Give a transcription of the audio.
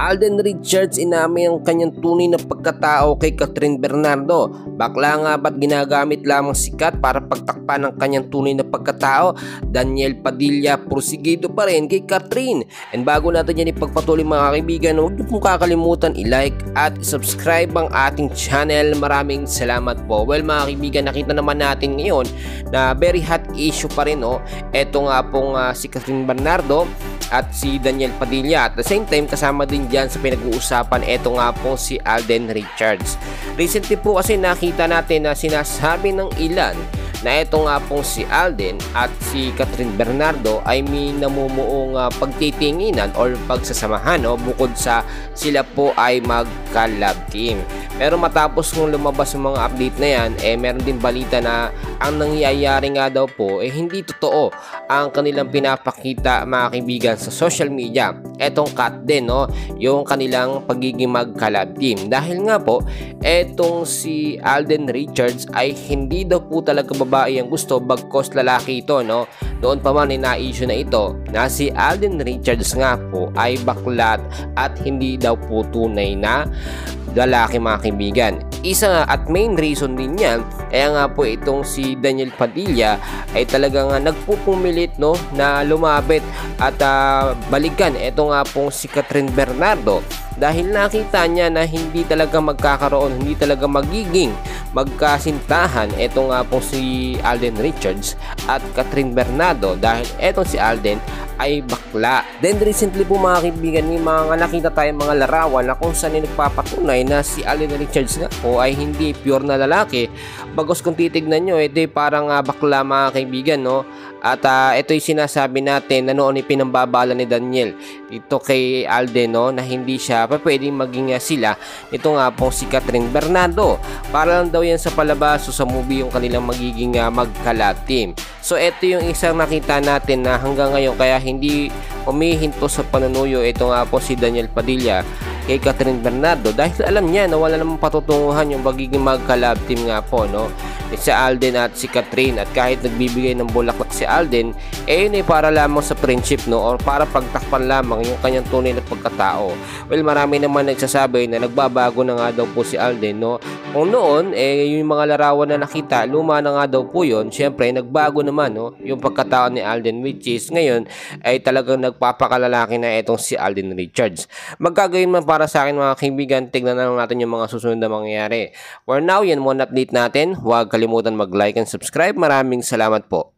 Alden Richards inamin ang kanyang tunay na pagkatao kay Kathryn Bernardo. Bakla nga ba't ginagamit lamang sikat para pagtakpan ang kanyang tunay na pagkatao? Daniel Padilla porsigido pa rin kay Kathryn. And bago natin yan ipagpatuloy mga kaibigan, huwag niyo pong kakalimutan i-like at subscribe ang ating channel. Maraming salamat po. Well mga kaibigan, nakita naman natin ngayon na very hot issue pa rin. Eto nga pong si Kathryn Bernardo at si Daniel Padilla. At the same time, kasama din dyan sa pinag-uusapan, eto nga po si Alden Richards. Recently po kasi nakita natin na sinasabi ng ilan na eto nga pong si Alden at si Kathryn Bernardo ay may namumuong pagtitinginan or pagsasamahan bukod sa sila po ay magka-love team. Pero matapos kung lumabas yung mga update na yan, meron din balita na ang nangyayari nga daw po hindi totoo ang kanilang pinapakita mga kaibigan sa social media. Etong cut din yung kanilang pagiging magka-love team. Dahil nga po, etong si Alden Richards ay hindi daw po talaga babae ang gusto, bagkos lalaki ito. Doon pa man na-issue na ito na si Alden Richards nga po ay baklat at hindi daw po tunay na lalaki mga kaibigan. Isa nga at main reason din yan, kaya nga po itong si Daniel Padilla ay talagang nagpupumilit na lumapit at balikan ito nga pong si Kathryn Bernardo dahil nakita niya na hindi talaga magkakaroon, hindi talaga magiging magkasintahan ito nga pong si Alden Richards at Kathryn Bernardo dahil etong si Alden ay bakla. Then recently po mga kaibigan, may mga nakita tayong mga larawan na kung saan nagpapatunay na si Alden Richards nga po ay hindi pure na lalaki. Bagos kung titignan nyo, ito ay parang bakla mga kaibigan. At ito yung sinasabi natin na noon ipinambabala ni Daniel ito kay Alden na hindi siya pwedeng maging sila. Ito nga po si Kathryn Bernardo. Para lang daw yan sa palabas o sa movie yung kanilang magiging magka-love team. So ito yung isang nakita natin na hanggang ngayon kaya hindi humihinto sa panunuyo ito nga po si Daniel Padilla kay Kathryn Bernardo dahil alam niya na wala namang patutunguhan yung magiging magka-love team nga po si Alden at si Kathryn. At kahit nagbibigay ng bulaklak si Alden, yun ay para lamang sa friendship or para pagtakpan lamang yung kanyang tunay na pagkatao. Well, marami naman nagsasabi na nagbabago na nga daw po si Alden kung noon yung mga larawan na nakita luma na nga daw po yun. Syempre nagbago naman yung pagkatao ni Alden, which is ngayon ay talagang nagpapakalalaki na itong si Alden Richards. Magkagayon man para sa akin mga kaibigan, tignan na lang natin yung mga susunod na mangyayari. For now, yan muna update natin. Huwag kalimutan mag-like and subscribe. Maraming salamat po.